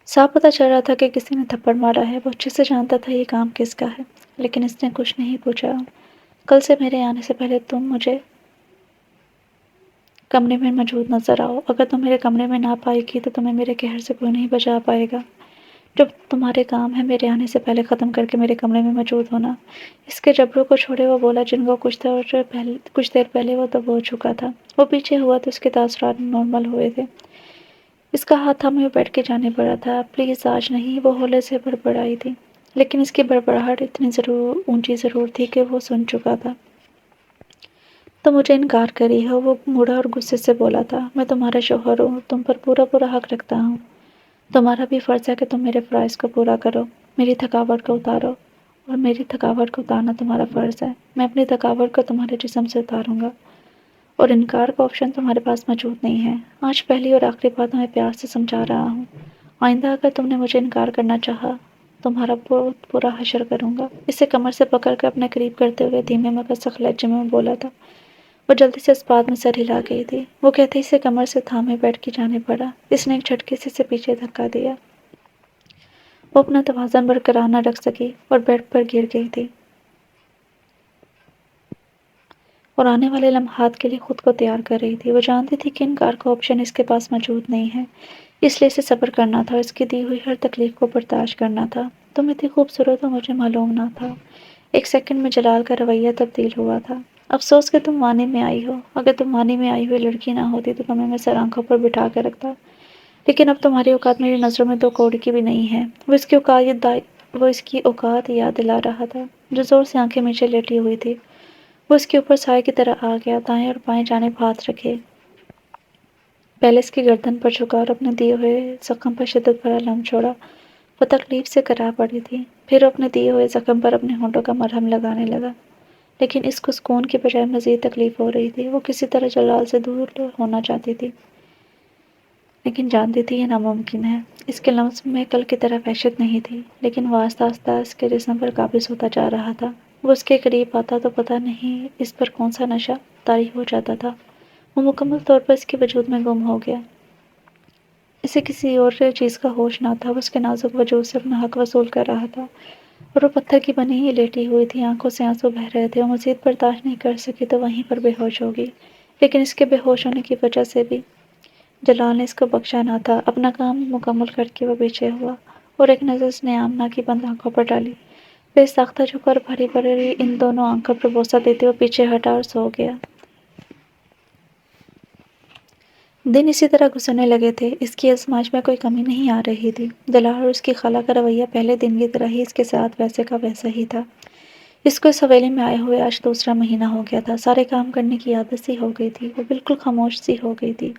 صاف پتہ چل رہا تھا کہ کسی نے تھپڑ مارا ہے۔ وہ اچھے سے جانتا تھا یہ کام کس کا ہے، لیکن اس نے کچھ نہیں پوچھا۔ کل سے میرے آنے سے پہلے تم مجھے کمرے میں موجود نظر آؤ۔ اگر تم میرے کمرے میں نہ پائے گی تو تمہیں میرے قہر سے کوئی نہیں بچا پائے گا۔ جو تمہارے کام ہے میرے آنے سے پہلے ختم کر کے میرے کمرے میں موجود ہونا۔ اس کے جبروں کو چھوڑے وہ بولا جن کو کچھ دیر پہلے وہ دبو چکا تھا۔ وہ پیچھے ہوا تو اس کے تاثرات نارمل ہوئے تھے۔ اس کا ہاتھ تھامے ہوئے بیٹھ کے جانے پڑا تھا۔ پلیز آج نہیں، وہ ہولے سے بڑبڑائی تھی، لیکن اس کی بڑبڑاہٹ اتنی اونچی ضرور تھی کہ وہ سن چکا تھا۔ تم مجھے انکار کری ہو، وہ مڑا اور غصے سے بولا تھا۔ میں تمہارا شوہر ہوں، تم پر پورا حق رکھتا ہوں۔ تمہارا بھی فرض ہے کہ تم میرے فرائض کو پورا کرو، میری تھکاوٹ کو اتارو، اور میری تھکاوٹ کو اتارنا تمہارا فرض ہے۔ میں اپنی تھکاوٹ کو تمہارے جسم سے اتاروں گا، اور انکار کا آپشن تمہارے پاس موجود نہیں ہے۔ آج پہلی اور آخری بار تمہیں پیار سے سمجھا رہا ہوں، آئندہ اگر تم نے مجھے انکار کرنا چاہا تمہارا بہت برا حشر کروں گا۔ اسے کمر سے پکڑ کر اپنے قریب کرتے ہوئے دھیمے مگر سخت لہجے میں بولا تھا۔ وہ جلدی سے اس بات میں سر ہلا گئی تھی۔ وہ کہتے اسے کمر سے تھامے بیٹھ کے جانے پڑا۔ اس نے ایک جھٹکے سے اسے پیچھے دھکا دیا۔ وہ اپنا توازن برقرار نہ رکھ سکی اور بیڈ پر گر گئی تھی، اور آنے والے لمحات کے لیے خود کو تیار کر رہی تھی۔ وہ جانتی تھی کہ انکار کا آپشن اس کے پاس موجود نہیں ہے، اس لیے اسے صبر کرنا تھا اور اس کی دی ہوئی ہر تکلیف کو برداشت کرنا تھا۔ تم اتنی خوبصورت ہو مجھے معلوم نہ تھا۔ ایک سیکنڈ میں جلال کا رویہ تبدیل ہوا تھا۔ افسوس کہ تم وانی میں آئی ہو، اگر تم وانی میں آئی ہوئی لڑکی نہ ہوتی تو تمہیں میں سر آنکھوں پر بٹھا کے رکھتا، لیکن اب تمہاری اوقات میری نظروں میں 2 کوڑی کی بھی نہیں ہے۔ وہ اس کی اوقات یاد دلا رہا تھا، جو زور سے آنکھیں میچے لیٹی ہوئی تھی۔ وہ اس کے اوپر سائے کی طرح آ گیا، دائیں اور بائیں جانب ہاتھ رکھے، پہلے اس کی گردن پر جھکا اور اپنے دیے ہوئے زخم پر شدت بھرا لمس چھوڑا۔ وہ تکلیف سے کرا پڑی تھی، پھر اپنے دیے ہوئے زخم پر اپنے ہونٹوں کا مرہم لگانے لگا، لیکن اس کو سکون کے بجائے مزید تکلیف ہو رہی تھی۔ وہ کسی طرح جلال سے دور ہونا چاہتی تھی، لیکن جانتی تھی یہ ناممکن ہے۔ اس کے لمس میں کل کی طرح وحشت نہیں تھی، لیکن وہ آہستہ آہستہ اس کے جسم پر قابض ہوتا جا رہا تھا۔ وہ اس کے قریب آتا تو پتہ نہیں اس پر کون سا نشہ طاری ہو جاتا تھا۔ وہ مکمل طور پر اس کے وجود میں گم ہو گیا۔ اسے کسی اور چیز کا ہوش نہ تھا۔ وہ اس کے نازک وجود سے اپنا حق وصول کر رہا تھا، اور وہ پتھر کی بنی ہی لیٹی ہوئی تھی، آنکھوں سے آنسو بہہ رہے تھے۔ وہ مزید برداشت نہیں کر سکی تو وہیں پر بے ہوش ہو گئی، لیکن اس کے بے ہوش ہونے کی وجہ سے بھی جلال نے اس کو بخشا نہ تھا۔ اپنا کام مکمل کر کے وہ پیچھے ہوا، اور ایک نظر اس نے آمنہ کی بند آنکھوں پر ڈالی، پھر ساختہ جھکا اور بھری بھری ان دونوں آنکھوں پر بوسہ دیتے وہ پیچھے ہٹا اور سو گیا۔ دن اسی طرح گزرنے لگے تھے۔ اس کی آزمائش میں کوئی کمی نہیں آ رہی تھی۔ جلال اور اس کی خالہ کا رویہ پہلے دن کی طرح ہی اس کے ساتھ ویسے کا ویسا ہی تھا۔ اس کو اس حویلی میں آئے ہوئے آج 2 مہینہ ہو گیا تھا۔ سارے کام کرنے کی عادت سی ہو گئی تھی۔ وہ بالکل خاموش سی ہو گئی تھی۔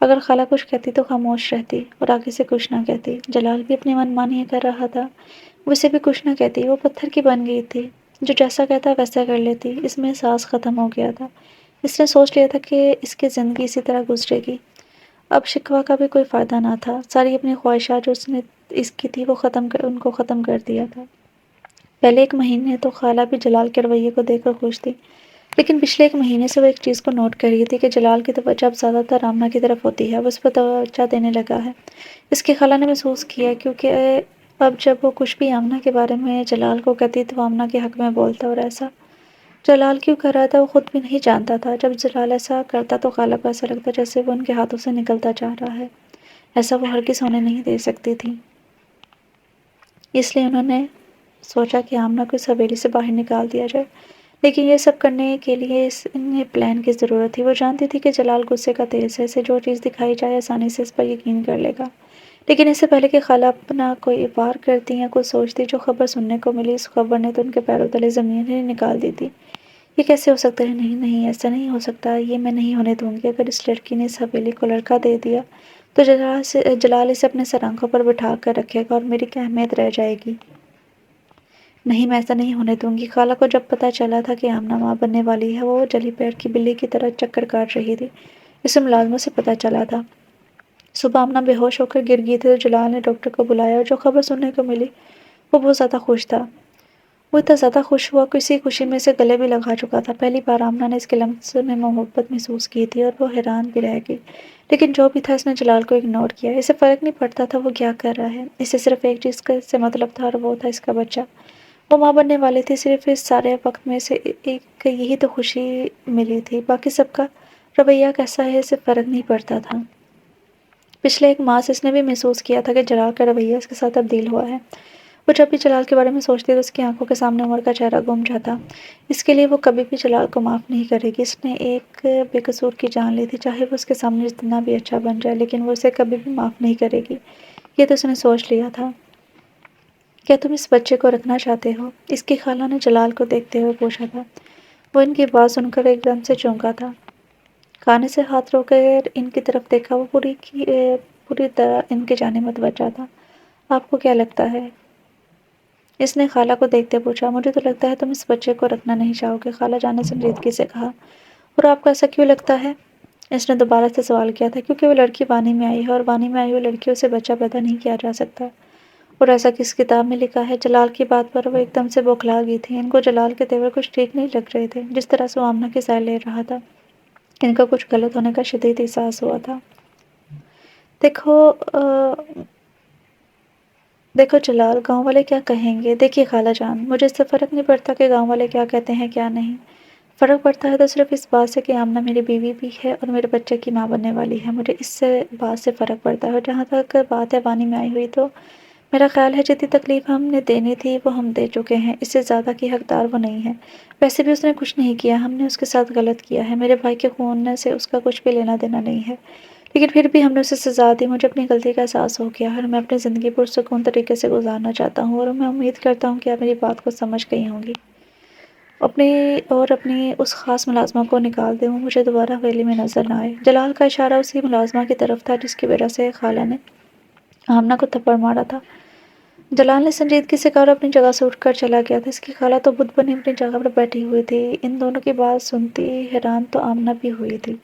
اگر خالہ کچھ کہتی تو خاموش رہتی اور آگے سے کچھ نہ کہتی۔ جلال بھی اپنی من مانی کر رہا تھا، وہ اسے بھی کچھ نہ کہتی۔ وہ پتھر کی بن گئی تھی، جو جیسا کہتا ویسا کر لیتی۔ اس میں احساس ختم ہو گیا تھا۔ اس نے سوچ لیا تھا کہ اس کی زندگی اسی طرح گزرے گی۔ اب شکوہ کا بھی کوئی فائدہ نہ تھا۔ ساری اپنی خواہشات جو اس کی تھی وہ ان کو ختم کر دیا تھا۔ پہلے 1 مہینے تو خالہ بھی جلال کے رویے کو دیکھ کر خوش تھی، لیکن پچھلے ایک مہینے سے وہ ایک چیز کو نوٹ کر رہی تھی کہ جلال کی توجہ اب زیادہ تر آمنہ کی طرف ہوتی ہے، وہ اس پر توجہ دینے لگا ہے۔ اس کی خالہ نے محسوس کیا کیونکہ اب جب وہ کچھ بھی آمنہ کے بارے میں جلال کو کہتی تو وہ آمنہ کے حق میں بولتا، اور ایسا جلال کیوں کر رہا تھا وہ خود بھی نہیں جانتا تھا۔ جب جلال ایسا کرتا تو خالہ کو ایسا لگتا جیسے وہ ان کے ہاتھوں سے نکلتا جا رہا ہے۔ ایسا وہ ہرگز ہونے نہیں دے سکتی تھی۔ اس لیے انہوں نے سوچا کہ آمنہ کو اس حویلی سے باہر نکال دیا جائے، لیکن یہ سب کرنے کے لیے انہیں پلان کی ضرورت تھی۔ وہ جانتی تھی کہ جلال غصے کا تیز ہے، اسے جو چیز دکھائی جائے آسانی سے اس پر یقین کر لے گا، لیکن اس سے پہلے کہ خالہ اپنا کوئی وار کرتی یا کچھ سوچتی، جو خبر سننے کو ملی اس خبر نے تو ان کے پیروں تلے زمین ہی نکال دی تھی۔ یہ کیسے ہو سکتا ہے؟ نہیں نہیں، ایسا نہیں ہو سکتا، یہ میں نہیں ہونے دوں گی۔ اگر اس لڑکی نے اس حویلی کو لڑکا دے دیا تو جلال اسے اپنے سر آنکھوں پر بٹھا کر رکھے گا اور میری کیا اہمیت رہ جائے گی؟ نہیں، میں ایسا نہیں ہونے دوں گی۔ خالہ کو جب پتہ چلا تھا کہ آمنہ ماں بننے والی ہے، وہ جلی پیٹ کی بلی کی طرح چکر کاٹ رہی تھی۔ اسے ملازموں سے پتہ چلا تھا۔ صبح آمنہ بے ہوش ہو کر گر گئی تھی تو جلال نے ڈاکٹر کو بلایا، اور جو خبر سننے کو ملی وہ بہت زیادہ خوش تھا۔ وہ اتنا زیادہ خوش ہوا کہ اسی خوشی میں اسے گلے بھی لگا چکا تھا۔ پہلی بار آمنہ نے اس کے لمس میں محبت محسوس کی تھی اور وہ حیران بھی رہ گئی، لیکن جو بھی تھا اس نے جلال کو اگنور کیا۔ اسے فرق نہیں پڑتا تھا وہ کیا کر رہا ہے، اسے صرف ایک چیز سے مطلب تھا اور وہ تھا اس کا بچہ۔ وہ ماں بننے والی تھی، صرف اس سارے وقت میں اسے ایک یہی تو خوشی ملی تھی، باقی سب کا رویہ کیسا ہے اسے فرق نہیں پڑتا تھا۔ پچھلے ایک ماہ سے اس نے بھی محسوس کیا تھا کہ جلال کا رویہ اس کے ساتھ تبدیل ہوا ہے۔ وہ جب بھی جلال کے بارے میں سوچتی تو اس کی آنکھوں کے سامنے عمر کا چہرہ گم جاتا۔ اس کے لیے وہ کبھی بھی جلال کو معاف نہیں کرے گی۔ اس نے ایک بے قصور کی جان لی تھی، چاہے وہ اس کے سامنے جتنا بھی اچھا بن جائے، لیکن وہ اسے کبھی بھی معاف نہیں کرے گی۔ یہ تو اس نے سوچ لیا تھا۔ کیا تم اس بچے کو رکھنا چاہتے ہو؟ اس کی خالہ نے جلال کو دیکھتے ہوئے پوچھا تھا۔ وہ ان کی بات سن کر ایک دم سے چونکا تھا۔ کھانے سے ہاتھ رو کر ان کی طرف دیکھا۔ وہ پوری طرح ان کی جانب متوجہ تھا۔ آپ کو کیا لگتا ہے؟ اس نے خالہ کو دیکھتے پوچھا۔ مجھے تو لگتا ہے تم اس بچے کو رکھنا نہیں چاہو گے، خالہ جان نے سنجیدگی سے کہا۔ اور آپ کو ایسا کیوں لگتا ہے؟ اس نے دوبارہ سے سوال کیا تھا۔ کیونکہ وہ لڑکی وانی میں آئی ہے، اور وانی میں آئی ہوئی لڑکیوں سے بچہ پیدا نہیں کیا جا سکتا۔ اور ایسا کس کتاب میں لکھا ہے؟ جلال کی بات پر وہ ایک دم سے بوکھلا گئی تھی۔ ان کو جلال کے تیور کچھ ٹھیک نہیں لگ رہے تھے، جس طرح سے وہ آمنہ کی سائے لے رہا تھا۔ ان کو کچھ غلط ہونے کا شدید احساس ہوا تھا۔ دیکھو جلال، گاؤں والے کیا کہیں گے؟ دیکھیے خالہ جان، مجھے اس سے فرق نہیں پڑتا کہ گاؤں والے کیا کہتے ہیں کیا نہیں۔ فرق پڑتا ہے تو صرف اس بات سے کہ آمنہ میری بیوی بھی ہے اور میرے بچے کی ماں بننے والی ہے، مجھے اس بات سے فرق پڑتا ہے۔ اور جہاں تک بات ہے وانی میں آئی ہوئی، تو میرا خیال ہے جتنی تکلیف ہم نے دینی تھی وہ ہم دے چکے ہیں، اس سے زیادہ کی حقدار وہ نہیں ہے۔ ویسے بھی اس نے کچھ نہیں کیا، ہم نے اس کے ساتھ غلط کیا ہے، میرے بھائی کے خون سے اس کا کچھ بھی لینا دینا نہیں ہے، لیکن پھر بھی ہم نے اسے سزا دی۔ مجھے اپنی غلطی کا احساس ہو گیا ہے اور میں اپنی زندگی پرسکون طریقے سے گزارنا چاہتا ہوں، اور میں امید کرتا ہوں کہ آپ میری بات کو سمجھ گئی ہوں گی۔ اپنی اس خاص ملازمہ کو نکال دیں، وہ مجھے دوبارہ حویلی میں نظر نہ آئے۔ جلال کا اشارہ اسی ملازمہ کی طرف تھا جس کی وجہ سے خالہ نے آمنہ کو تھپڑ مارا تھا۔ جلال نے سنجیدگی سے کہا اور اپنی جگہ سے اٹھ کر چلا گیا تھا۔ اس کی خالہ تو بت بنی اپنی جگہ پر بیٹھی ہوئی تھی، ان دونوں کی بات سنتی حیران تو آمنہ بھی ہوئی تھی۔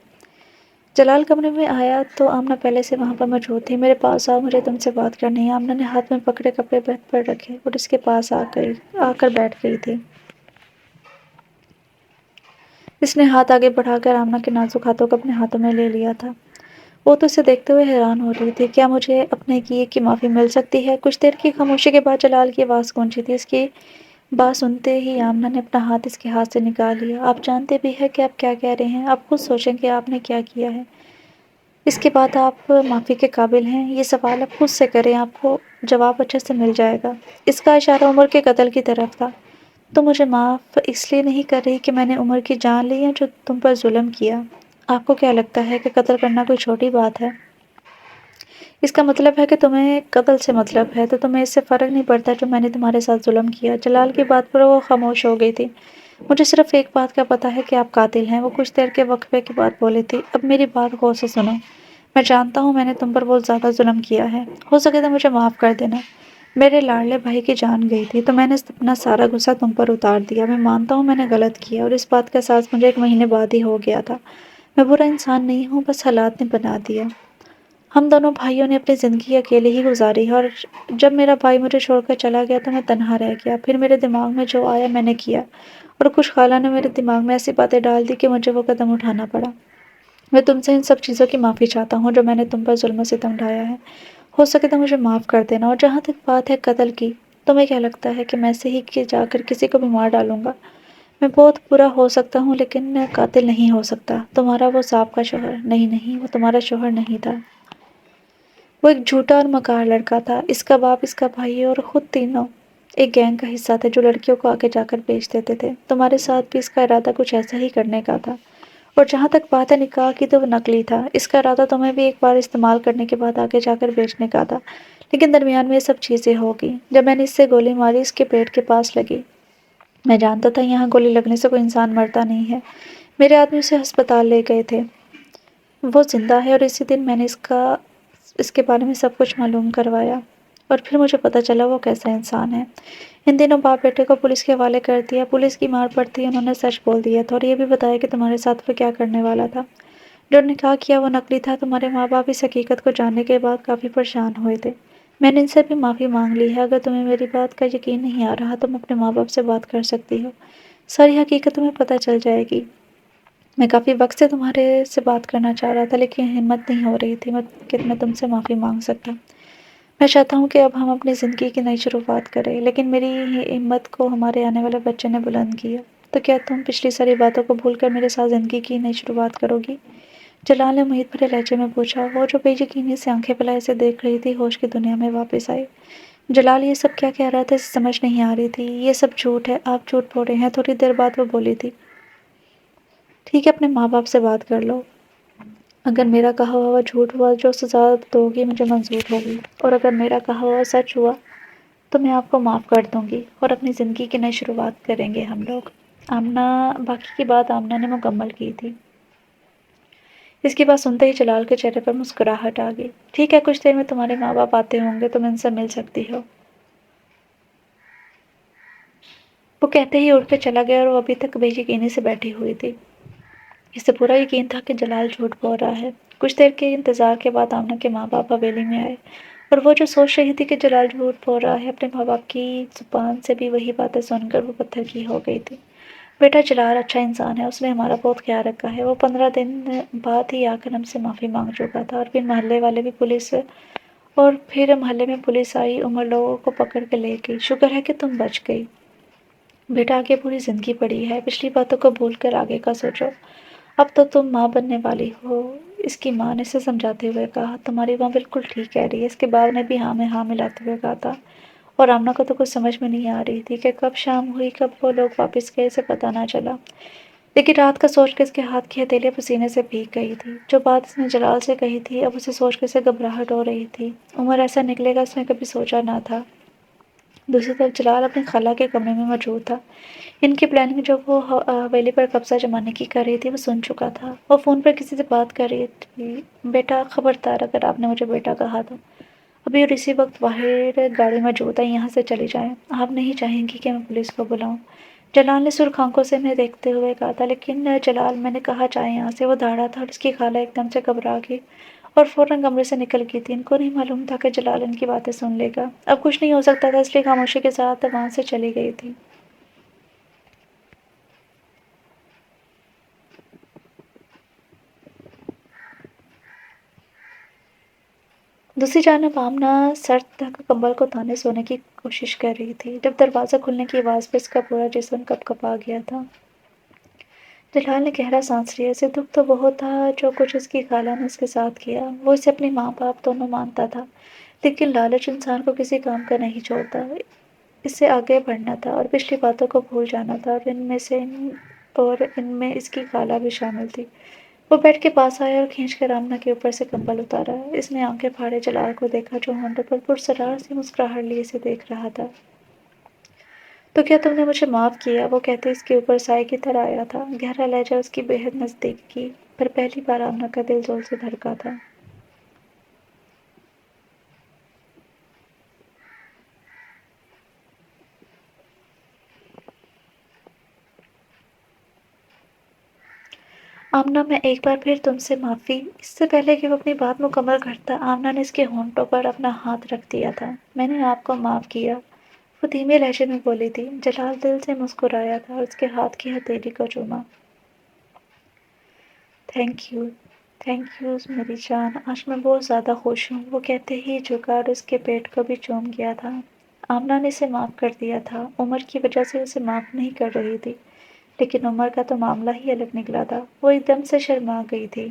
جلال کمرے میں آیا تو آمنہ پہلے سے وہاں پر موجود تھی۔ میرے پاس آؤ، مجھے تم سے بات کرنی ہے۔ آمنہ نے ہاتھ میں پکڑے کپڑے بیڈ پر رکھے اور اس کے پاس آ کر بیٹھ گئی تھی۔ اس نے ہاتھ آگے بڑھا کر آمنہ کے نازک ہاتھوں کو اپنے ہاتھوں میں لے لیا تھا۔ وہ تو اسے دیکھتے ہوئے حیران ہو رہی تھی۔ کیا مجھے اپنے کیے کی معافی مل سکتی ہے؟ کچھ دیر کی خاموشی کے بعد جلال کی آواز گونجی تھی۔ اس کی بات سنتے ہی آمنہ نے اپنا ہاتھ اس کے ہاتھ سے نکال لیا۔ آپ جانتے بھی ہیں کہ آپ کیا کہہ رہے ہیں؟ آپ خود سوچیں کہ آپ نے کیا کیا ہے۔ اس کے بعد آپ معافی کے قابل ہیں؟ یہ سوال آپ خود سے کریں، آپ کو جواب اچھے سے مل جائے گا۔ اس کا اشارہ عمر کے قتل کی طرف تھا۔ تم مجھے معاف اس لیے نہیں کر رہی کہ میں نے عمر کی جان لی یا جو تم پر ظلم کیا؟ آپ کو کیا لگتا ہے کہ قتل کرنا کوئی چھوٹی بات ہے؟ اس کا مطلب ہے کہ تمہیں قتل سے مطلب ہے، تو تمہیں اس سے فرق نہیں پڑتا جو میں نے تمہارے ساتھ ظلم کیا۔ جلال کی بات پر وہ خاموش ہو گئی تھی۔ مجھے صرف ایک بات کا پتہ ہے کہ آپ قاتل ہیں، وہ کچھ دیر کے وقفے کے بعد بولی تھی۔ اب میری بات غور سے سنو۔ میں جانتا ہوں میں نے تم پر بہت زیادہ ظلم کیا ہے، ہو سکے تو مجھے معاف کر دینا۔ میرے لاڈلے بھائی کی جان گئی تھی تو میں نے اپنا سارا غصہ تم پر اتار دیا۔ میں مانتا ہوں میں نے غلط کیا، اور اس بات کا احساس مجھے ایک مہینے بعد ہی ہو گیا تھا۔ میں برا انسان نہیں ہوں، بس حالات نے بنا دیا۔ ہم دونوں بھائیوں نے اپنی زندگی اکیلے ہی گزاری ہے، اور جب میرا بھائی مجھے چھوڑ کر چلا گیا تو میں تنہا رہ گیا۔ پھر میرے دماغ میں جو آیا میں نے کیا، اور کچھ خالہ نے میرے دماغ میں ایسی باتیں ڈال دی کہ مجھے وہ قدم اٹھانا پڑا۔ میں تم سے ان سب چیزوں کی معافی چاہتا ہوں جو میں نے تم پر ظلم و ستم ڈھایا ہے۔ ہو سکے تو مجھے معاف کر دینا۔ اور جہاں تک بات ہے قتل کی، تمہیں کیا لگتا ہے کہ میں سے ہی کہ جا کر کسی کو بھی مار ڈالوں گا؟ میں بہت برا ہو سکتا ہوں لیکن میں قاتل نہیں ہو سکتا۔ تمہارا وہ سابقہ شوہر، نہیں، وہ تمہارا شوہر نہیں تھا۔ وہ ایک جھوٹا اور مکار لڑکا تھا۔ اس کا باپ، اس کا بھائی اور خود تینوں ایک گینگ کا حصہ تھے جو لڑکیوں کو آگے جا کر بیچ دیتے تھے۔ تمہارے ساتھ بھی اس کا ارادہ کچھ ایسا ہی کرنے کا تھا۔ اور جہاں تک بات ہے نکاح کی تو وہ نقلی تھا۔ اس کا ارادہ تمہیں بھی ایک بار استعمال کرنے کے بعد آگے جا کر بیچنے کا تھا، لیکن درمیان میں یہ سب چیزیں ہو گئیں۔ جب میں نے اس سے گولی ماری، اس کے پیٹ کے پاس لگی۔ میں جانتا تھا یہاں گولی لگنے سے کوئی انسان مرتا نہیں ہے۔ میرے آدمی اسے ہسپتال لے گئے تھے۔ وہ زندہ ہے، اور اسی دن میں نے اس کے بارے میں سب کچھ معلوم کروایا، اور پھر مجھے پتہ چلا وہ کیسا انسان ہے۔ ان دنوں باپ بیٹے کو پولیس کے حوالے کر دیا۔ پولیس کی مار پڑتی انہوں نے سچ بول دیا تھا، اور یہ بھی بتایا کہ تمہارے ساتھ وہ کیا کرنے والا تھا۔ جو نکاح کیا وہ نقلی تھا۔ تمہارے ماں باپ اس حقیقت کو جاننے کے بعد کافی پریشان ہوئے تھے۔ میں نے ان سے بھی معافی مانگ لی ہے۔ اگر تمہیں میری بات کا یقین نہیں آ رہا، تم اپنے ماں باپ سے بات کر سکتی ہو۔ ساری حقیقت تمہیں پتہ چل جائے گی۔ میں کافی وقت سے تمہارے سے بات کرنا چاہ رہا تھا لیکن ہمت نہیں ہو رہی تھی کہ میں تم سے معافی مانگ سکتا۔ میں چاہتا ہوں کہ اب ہم اپنی زندگی کی نئی شروعات کریں، لیکن میری ہمت کو ہمارے آنے والے بچے نے بلند کیا۔ تو کیا تم پچھلی ساری باتوں کو بھول کر میرے ساتھ زندگی کی نئی شروعات کرو گی؟ جلال نے امید بھرے لہجے میں پوچھا۔ وہ جو بے یقینی سے آنکھیں پھیلائے اسے دیکھ رہی تھی ہوش کی دنیا میں واپس آئی۔ جلال یہ سب کیا کہہ رہا تھا اسے سمجھ نہیں آ رہی تھی۔ یہ سب جھوٹ ہے، آپ جھوٹ بول رہے ہیں۔ تھوڑی دیر بعد وہ بولی تھی، ٹھیک ہے، اپنے ماں باپ سے بات کر لو۔ اگر میرا کہا ہوا جھوٹ ہوا، جو سزا دو گی مجھے منظور ہوگی، اور اگر میرا کہا ہوا سچ ہوا تو میں آپ کو معاف کر دوں گی، اور اپنی زندگی کی نئی شروعات کریں گے ہم لوگ۔ باقی کی بات آمنہ نے مکمل کی تھی۔ اس کی بات سنتے ہی جلال کے چہرے پر مسکراہٹ آ گئی۔ ٹھیک ہے، کچھ دیر میں تمہارے ماں باپ آتے ہوں گے، تم ان سے مل سکتی ہو۔ وہ کہتے ہی اٹھ کے چلا گیا، اور وہ ابھی تک بے یقینی سے بیٹھی ہوئی تھی۔ اسے پورا یقین تھا کہ جلال جھوٹ بول رہا ہے۔ کچھ دیر کے انتظار کے بعد آمنہ کے ماں باپ حویلی میں آئے، اور وہ جو سوچ رہی تھی کہ جلال جھوٹ بول رہا ہے، اپنے ماں باپ کی زبان سے بھی وہی باتیں سن کر وہ پتھر کی ہو گئی تھی۔ بیٹا جلال اچھا انسان ہے، اس نے ہمارا بہت خیال رکھا ہے۔ وہ 15 دن بعد ہی آ کر ہم سے معافی مانگ چکا تھا، اور پھر محلے میں پولیس آئی، عمر لوگوں کو پکڑ کے لے گئی۔ شکر ہے کہ تم بچ گئی۔ بیٹا آگے پوری زندگی پڑی ہے، پچھلی باتوں کو بھول کر آگے کا سوچو۔ اب تو تم ماں بننے والی ہو۔ اس کی ماں نے اسے سمجھاتے ہوئے کہا۔ تمہاری ماں بالکل ٹھیک کہہ رہی ہے، اس کے باپ نے بھی ہاں میں ہاں ملاتے ہوئے کہا تھا۔ اور آمنہ کو تو کچھ سمجھ میں نہیں آ رہی تھی کہ کب شام ہوئی، کب وہ لوگ واپس گئے، اسے پتہ نہ چلا۔ لیکن رات کا سوچ کے اس کے ہاتھ کی ہتھیلیاں پسینے سے بھیگ گئی تھی۔ جو بات اس نے جلال سے کہی تھی، اب اسے سوچ کے اسے گھبراہٹ ہو رہی تھی۔ عمر ایسا نکلے گا اس نے کبھی سوچا نہ تھا۔ دوسری طرف جلال اپنے خالہ کے کمرے میں موجود تھا۔ ان کی پلاننگ جو وہ حویلی پر قبضہ جمانے کی کر رہی تھی وہ سن چکا تھا۔ وہ فون پر کسی سے بات کر رہی تھی۔ بیٹا خبردار، اگر آپ نے مجھے بیٹا کہا تو ابھی اور اسی وقت باہر گاڑی موجود ہے، یہاں سے چلی جائیں۔ آپ نہیں چاہیں گی کہ میں پولیس کو بلاؤں؟ جلال نے سرخ آنکھوں سے انہیں دیکھتے ہوئے کہا تھا۔ لیکن جلال، میں نے کہا جائیں یہاں سے۔ وہ دھاڑا تھا، اور اس کی خالہ ایک دم سے گھبرا گئی اور فوراً کمرے سے نکل گئی تھی۔ ان کو نہیں معلوم تھا کہ جلال ان کی باتیں سن لے گا۔ اب کچھ نہیں ہو سکتا تھا، اس لیے خاموشی کے ساتھ وہاں سے چلی گئی تھی۔ دوسری جانب آمنہ سر تک کمبل کو تانے سونے کی کوشش کر رہی تھی جب دروازہ کھلنے کی آواز پہ اس کا پورا جسم کپ کپا گیا تھا۔ جلال نے گہرا سانس لیا۔ اسے دکھ تو بہت تھا جو کچھ اس کی خالہ نے اس کے ساتھ کیا۔ وہ اسے اپنی ماں باپ دونوں مانتا تھا، لیکن لالچ انسان کو کسی کام کا نہیں چھوڑتا۔ اسے آگے بڑھنا تھا اور پچھلی باتوں کو بھول جانا تھا، اور ان میں اس کی خالہ بھی شامل تھی۔ وہ بیڈ کے پاس آیا اور کھینچ کر آمنہ کے اوپر سے کمبل اتارا۔ اس نے آنکھیں پھاڑے جلال کو دیکھا جو ہونٹوں پر پرسرار سی مسکراہٹ لیے اسے دیکھ رہا تھا۔ تو کیا تم نے مجھے معاف کیا؟ وہ کہتے اس کے اوپر سائے کی طرح آیا تھا۔ گہرا لہجہ اس کی بے حد نزدیکی پر پہلی بار آمنہ کا دل زور سے دھڑکا تھا۔ آمنہ میں ایک بار پھر تم سے معافی۔ اس سے پہلے کہ وہ اپنی بات مکمل کرتا آمنہ نے اس کے ہونٹوں پر اپنا ہاتھ رکھ دیا تھا۔ میں نے آپ کو معاف کیا، وہ دھیمے لہجے میں بولی تھی۔ جلال دل سے مسکرایا تھا اور اس کے ہاتھ کی ہتھیلی کو چوما۔ تھینک یو، تھینک یو میری جان، آج میں بہت زیادہ خوش ہوں، وہ کہتے ہی جھکا اور اس کے پیٹ کو بھی چوم گیا تھا۔ آمنہ نے اسے معاف کر دیا تھا، عمر کی وجہ سے اسے معاف نہیں کر رہی تھی، لیکن عمر کا تو معاملہ ہی الگ نکلا تھا، وہ ایک دم سے شرما گئی تھی۔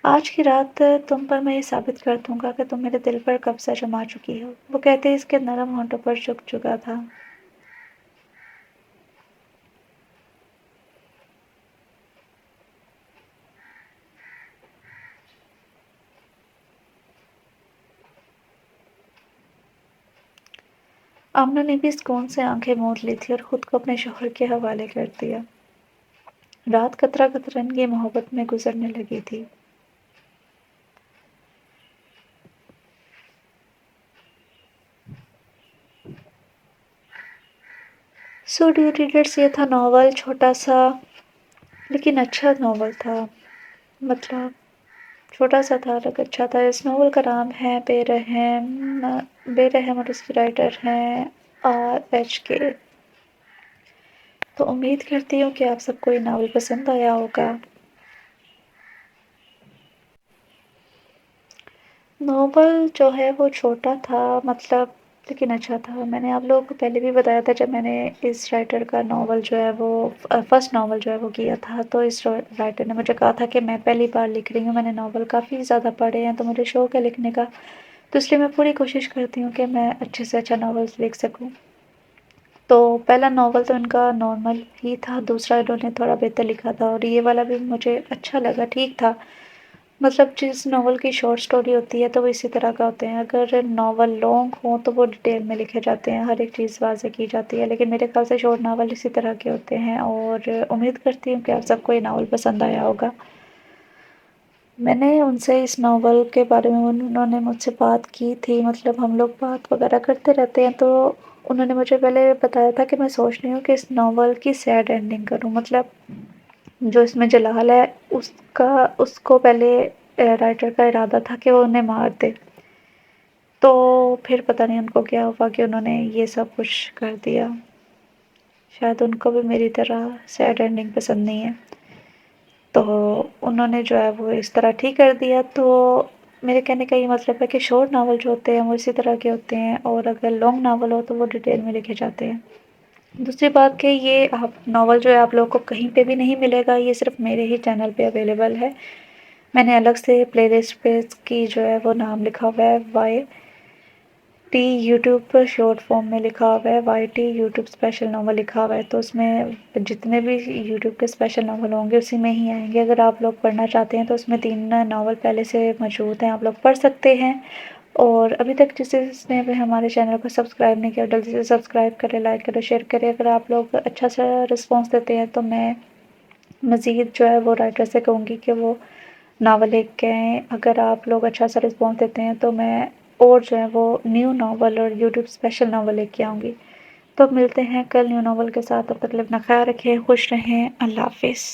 آج کی رات تم پر میں یہ ثابت کر دوں گا کہ تم میرے دل پر قبضہ جما چکی ہو، وہ کہتے اس کے نرم ہونٹوں پر جھک چکا تھا۔ آمنہ نے بھی سکون سے آنکھیں موند لی تھی اور خود کو اپنے شوہر کے حوالے کر دیا۔ رات قطرہ قطرہ ان کی محبت میں گزرنے لگی تھی۔ سو ڈیو ریڈرز، یہ تھا ناول، چھوٹا سا لیکن اچھا ناول تھا، مطلب چھوٹا سا تھا لیکن اچھا تھا۔ اس ناول کا نام ہے بے رحم، بے رحم اور اس کی رائٹر ہیں RHK۔ تو امید کرتی ہوں کہ آپ سب کو یہ ناول پسند آیا ہوگا۔ ناول جو ہے وہ چھوٹا تھا، مطلب لیکن اچھا تھا۔ میں نے آپ لوگوں کو پہلے بھی بتایا تھا جب میں نے اس رائٹر کا ناول جو ہے وہ فرسٹ ناول جو ہے وہ کیا تھا، تو اس رائٹر نے مجھے کہا تھا کہ میں پہلی بار لکھ رہی ہوں، میں نے ناول کافی زیادہ پڑھے ہیں تو مجھے شوق ہے لکھنے کا، تو اس لیے میں پوری کوشش کرتی ہوں کہ میں اچھے سے اچھا ناولس لکھ سکوں۔ تو پہلا ناول تو ان کا نارمل ہی تھا، دوسرا انہوں نے تھوڑا بہتر لکھا تھا اور یہ والا بھی مجھے اچھا لگا، ٹھیک تھا۔ مطلب جس ناول کی شارٹ سٹوری ہوتی ہے تو وہ اسی طرح کا ہوتے ہیں، اگر ناول لانگ ہوں تو وہ ڈیٹیل میں لکھے جاتے ہیں، ہر ایک چیز واضح کی جاتی ہے، لیکن میرے خیال سے شارٹ ناول اسی طرح کے ہوتے ہیں، اور امید کرتی ہوں کہ آپ سب کو یہ ناول پسند آیا ہوگا۔ میں نے ان سے اس ناول کے بارے میں انہوں نے مجھ سے بات کی تھی، مطلب ہم لوگ بات وغیرہ کرتے رہتے ہیں، تو انہوں نے مجھے پہلے بتایا تھا کہ میں سوچ رہی ہوں کہ اس ناول کی سیڈ اینڈنگ کروں، مطلب جو اس میں جلال ہے اس کو پہلے رائٹر کا ارادہ تھا کہ وہ انہیں مار دے، تو پھر پتہ نہیں ان کو کیا ہوا کہ انہوں نے یہ سب کچھ کر دیا۔ شاید ان کو بھی میری طرح سیڈ اینڈنگ پسند نہیں ہے، تو انہوں نے جو ہے وہ اس طرح ٹھیک کر دیا۔ تو میرے کہنے کا یہ مطلب ہے کہ شارٹ ناول جو ہوتے ہیں وہ اسی طرح کے ہوتے ہیں، اور اگر لانگ ناول ہو تو وہ ڈیٹیل میں لکھے جاتے ہیں۔ دوسری بات کہ یہ ناول جو ہے آپ لوگوں کو کہیں پہ بھی نہیں ملے گا، یہ صرف میرے ہی چینل پہ اویلیبل ہے۔ میں نے الگ سے پلے لسٹ پہ اس کی جو ہے وہ نام لکھا ہوا ہے YT، یوٹیوب پر شارٹ فارم میں لکھا ہوا ہے YT یوٹیوب اسپیشل ناول لکھا ہوا ہے، تو اس میں جتنے بھی یوٹیوب کے اسپیشل ناول ہوں گے اسی میں ہی آئیں گے۔ اگر آپ لوگ پڑھنا چاہتے ہیں تو اس میں 3 ناول پہلے سے موجود ہیں، آپ لوگ پڑھ سکتے ہیں۔ اور ابھی تک جس نے بھی ہمارے چینل کو سبسکرائب نہیں کیا جلدی سے سبسکرائب کرے، لائک کرے، شیئر کرے۔ اگر آپ لوگ اچھا سا رسپانس دیتے ہیں تو میں مزید جو ہے وہ رائٹر سے کہوں گی کہ وہ ناول لکھ کے آئیں۔ اگر آپ لوگ اچھا سا رسپانس دیتے ہیں تو میں اور جو ہے وہ نیو ناول اور یوٹیوب اسپیشل ناول لے کے آؤں گی۔ تو ملتے ہیں کل نیو ناول کے ساتھ، تب تک اپنا خیال رکھیں، خوش رہیں، اللہ حافظ۔